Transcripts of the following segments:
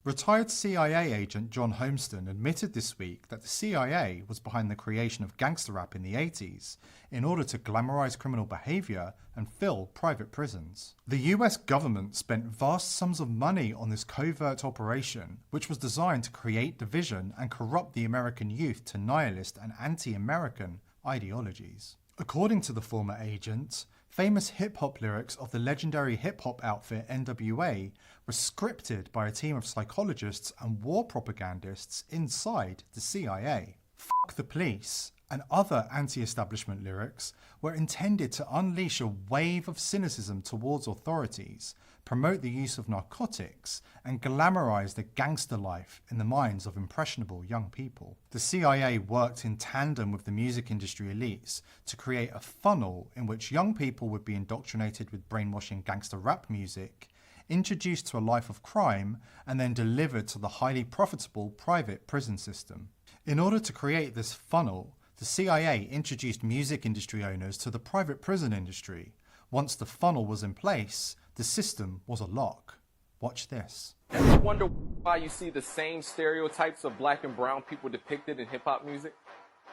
Retired CIA agent John Homeston admitted this week that the CIA was behind the creation of gangster rap in the 80s in order to glamorize criminal behavior and fill private prisons. The US government spent vast sums of money on this covert operation, which was designed to create division and corrupt the American youth to nihilist and anti-American ideologies. According to the former agent, famous hip-hop lyrics of the legendary hip-hop outfit NWA were scripted by a team of psychologists and war propagandists inside the CIA. "Fuck the police" and other anti-establishment lyrics were intended to unleash a wave of cynicism towards authorities, promote the use of narcotics, and glamorize the gangster life in the minds of impressionable young people. The CIA worked in tandem with the music industry elites to create a funnel in which young people would be indoctrinated with brainwashing gangster rap music, introduced to a life of crime, and then delivered to the highly profitable private prison system. In order to create this funnel, the CIA introduced music industry owners to the private prison industry. Once the funnel was in place, the system was a lock. Watch this. Ever wonder why you see the same stereotypes of black and brown people depicted in hip-hop music?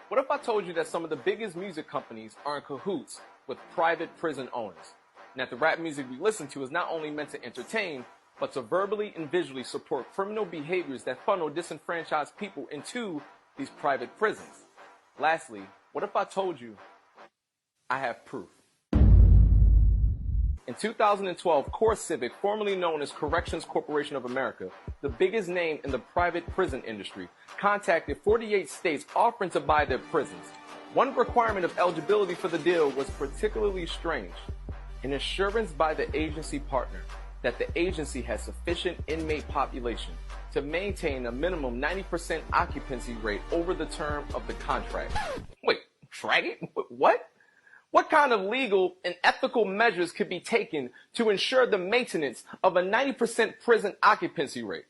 What if I told you that some of the biggest music companies are in cahoots with private prison owners, and that the rap music we listen to is not only meant to entertain, but to verbally and visually support criminal behaviors that funnel disenfranchised people into these private prisons? Lastly, what if I told you I have proof? In 2012, Core Civic, formerly known as Corrections Corporation of America, the biggest name in the private prison industry, contacted 48 states offering to buy their prisons. One requirement of eligibility for the deal was particularly strange: an assurance by the agency partner that the agency has sufficient inmate population to maintain a minimum 90% occupancy rate over the term of the contract. Wait, drag it? What? What kind of legal and ethical measures could be taken to ensure the maintenance of a 90% prison occupancy rate?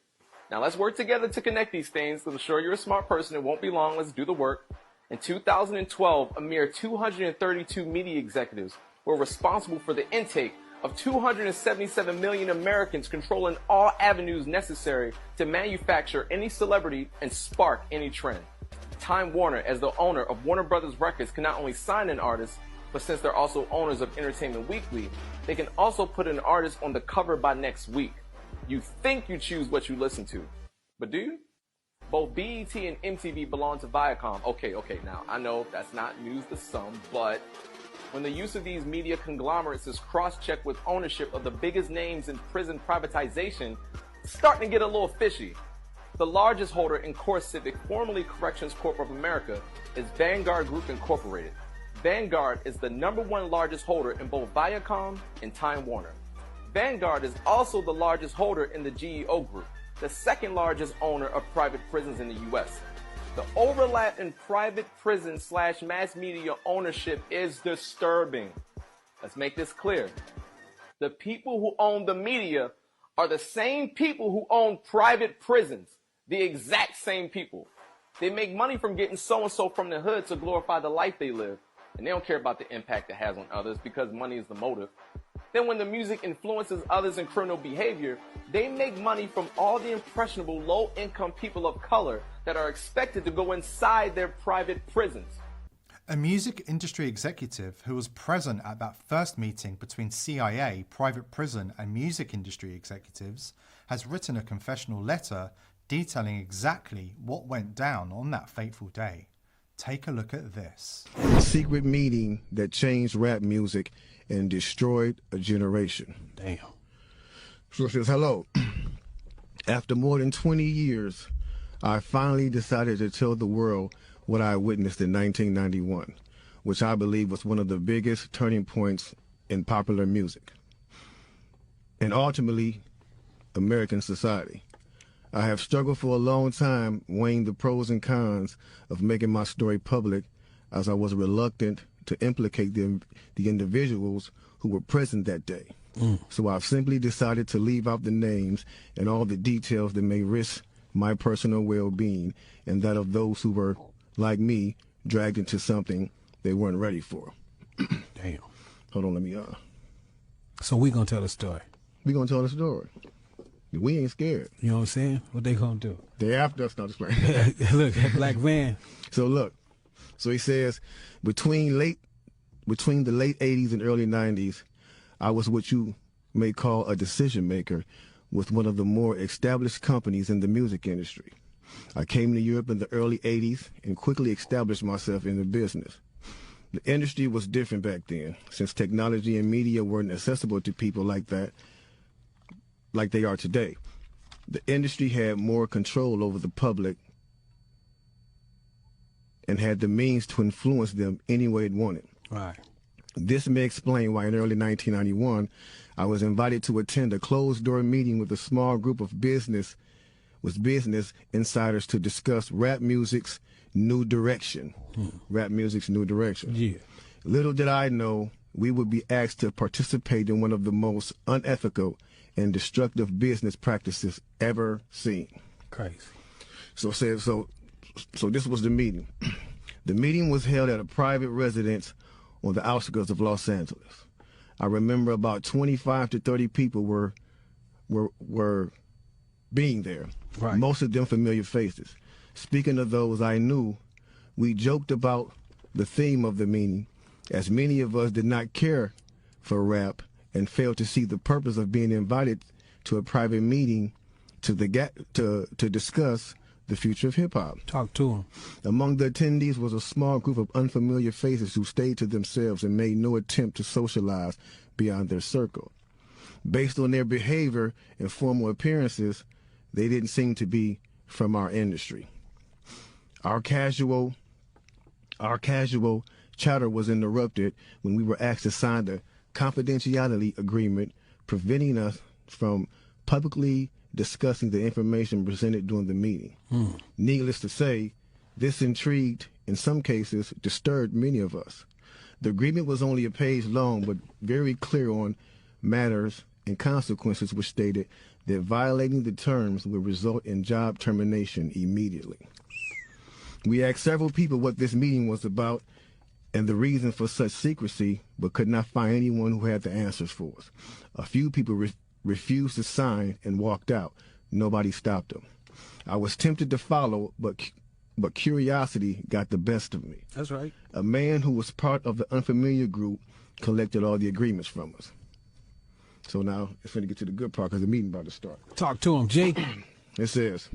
Now let's work together to connect these things. I'm sure you're a smart person. It won't be long. Let's do the work. In 2012, a mere 232 media executives were responsible for the intake of 277 million Americans, controlling all avenues necessary to manufacture any celebrity and spark any trend. Time Warner, as the owner of Warner Brothers Records, can not only sign an artist, but since they're also owners of Entertainment Weekly, they can also put an artist on the cover by next week. You think you choose what you listen to, but do you? Both BET and MTV belong to Viacom. Okay, now I know that's not news to some, but when the use of these media conglomerates is cross-checked with ownership of the biggest names in prison privatization, it's starting to get a little fishy. The largest holder in Core Civic, formerly Corrections Corp of America, is Vanguard Group Incorporated. Vanguard is the #1 largest holder in both Viacom and Time Warner. Vanguard is also the largest holder in the GEO Group, the second largest owner of private prisons in the US. The overlap in private prison / mass media ownership is disturbing. Let's make this clear. The people who own the media are the same people who own private prisons. The exact same people. They make money from getting so-and-so from the hood to glorify the life they live. And they don't care about the impact it has on others because money is the motive. Then when the music influences others in criminal behavior, they make money from all the impressionable low-income people of color that are expected to go inside their private prisons. A music industry executive who was present at that first meeting between CIA, private prison, and music industry executives has written a confessional letter detailing exactly what went down on that fateful day. Take a look at this. A secret meeting that changed rap music and destroyed a generation. Damn. So it says, hello. After more than 20 years, I finally decided to tell the world what I witnessed in 1991, which I believe was one of the biggest turning points in popular music and ultimately American society. I have struggled for a long time weighing the pros and cons of making my story public, as I was reluctant to implicate the individuals who were present that day. So I've simply decided to leave out the names and all the details that may risk my personal well-being and that of those who were, like me, dragged into something they weren't ready for. Damn. Hold on, let me So we gonna tell the story. We gonna tell the story. We ain't scared. You know what I'm saying? What they gonna do? They after us, not just playing. Look, that black van. So look, so he says, between the late 80s and early 90s, I was what you may call a decision maker with one of the more established companies in the music industry. I came to Europe in the early 80s and quickly established myself in the business. The industry was different back then, since technology and media weren't accessible to people like that, like they are today. The industry had more control over the public and had the means to influence them any way it wanted. Right. This may explain why in early 1991, I was invited to attend a closed-door meeting with a small group of business insiders to discuss rap music's new direction. Rap music's new direction. Yeah. Little did I know we would be asked to participate in one of the most unethical and destructive business practices ever seen. Crazy. So this was the meeting. The meeting was held at a private residence on the outskirts of Los Angeles. I remember about 25 to 30 people were being there. Right. Most of them familiar faces. Speaking of those I knew, we joked about the theme of the meeting, as many of us did not care for rap and failed to see the purpose of being invited to a private meeting to discuss the future of hip-hop. Talk to him. Among the attendees was a small group of unfamiliar faces who stayed to themselves and made no attempt to socialize beyond their circle. Based on their behavior and formal appearances, they didn't seem to be from our industry. Our casual chatter was interrupted when we were asked to sign the confidentiality agreement, preventing us from publicly discussing the information presented during the meeting. Needless to say, this intrigued, in some cases, disturbed many of us. The agreement was only a page long, but very clear on matters and consequences, which stated that violating the terms would result in job termination immediately. We asked several people what this meeting was about and the reason for such secrecy, but could not find anyone who had the answers for us. A few people refused to sign and walked out. Nobody stopped them. I was tempted to follow, but curiosity got the best of me. That's right. A man who was part of the unfamiliar group collected all the agreements from us. So now it's going to get to the good part because the meeting about to start. Talk to him, Jake. It says,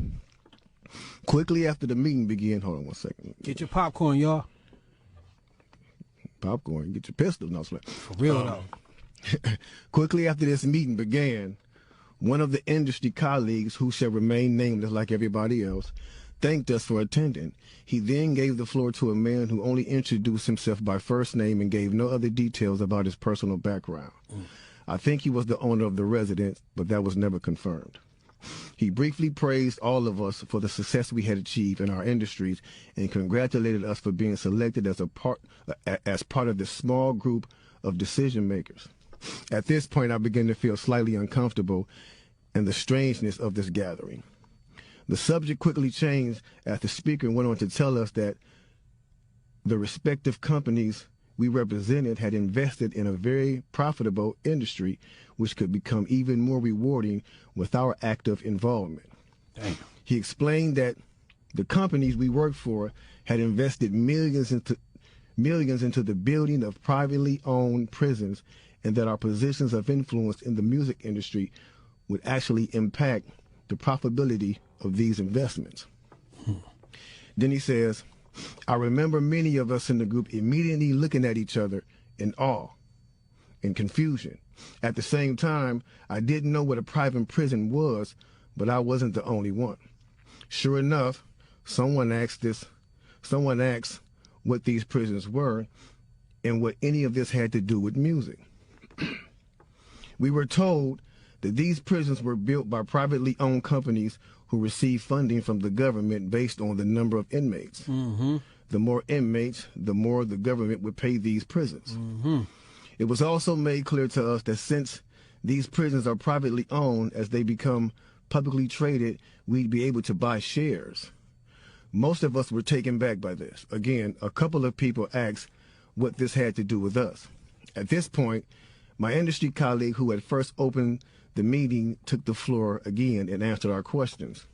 quickly after the meeting began, hold on one second. Get your popcorn, y'all. Popcorn, get your pistols. No, For real, though. Quickly after this meeting began, one of the industry colleagues, who shall remain nameless like everybody else, thanked us for attending. He then gave the floor to a man who only introduced himself by first name and gave no other details about his personal background. I think he was the owner of the residence, but that was never confirmed. He briefly praised all of us for the success we had achieved in our industries and congratulated us for being selected as part of this small group of decision makers. At this point, I began to feel slightly uncomfortable and the strangeness of this gathering. The subject quickly changed as the speaker went on to tell us that the respective companies we represented had invested in a very profitable industry, which could become even more rewarding with our active involvement. Damn. He explained that the companies we worked for had invested millions into the building of privately owned prisons, and that our positions of influence in the music industry would actually impact the profitability of these investments. Then he says, I remember many of us in the group immediately looking at each other in awe and confusion. At the same time, I didn't know what a private prison was, but I wasn't the only one. Sure enough, someone asked what these prisons were and what any of this had to do with music. We were told that these prisons were built by privately owned companies who received funding from the government based on the number of inmates. The more inmates, the more the government would pay these prisons. It was also made clear to us that since these prisons are privately owned, as they become publicly traded, we'd be able to buy shares. Most of us were taken back by this. Again, a couple of people asked what this had to do with us. At this point, my industry colleague, who had first opened the meeting took the floor again and answered our questions.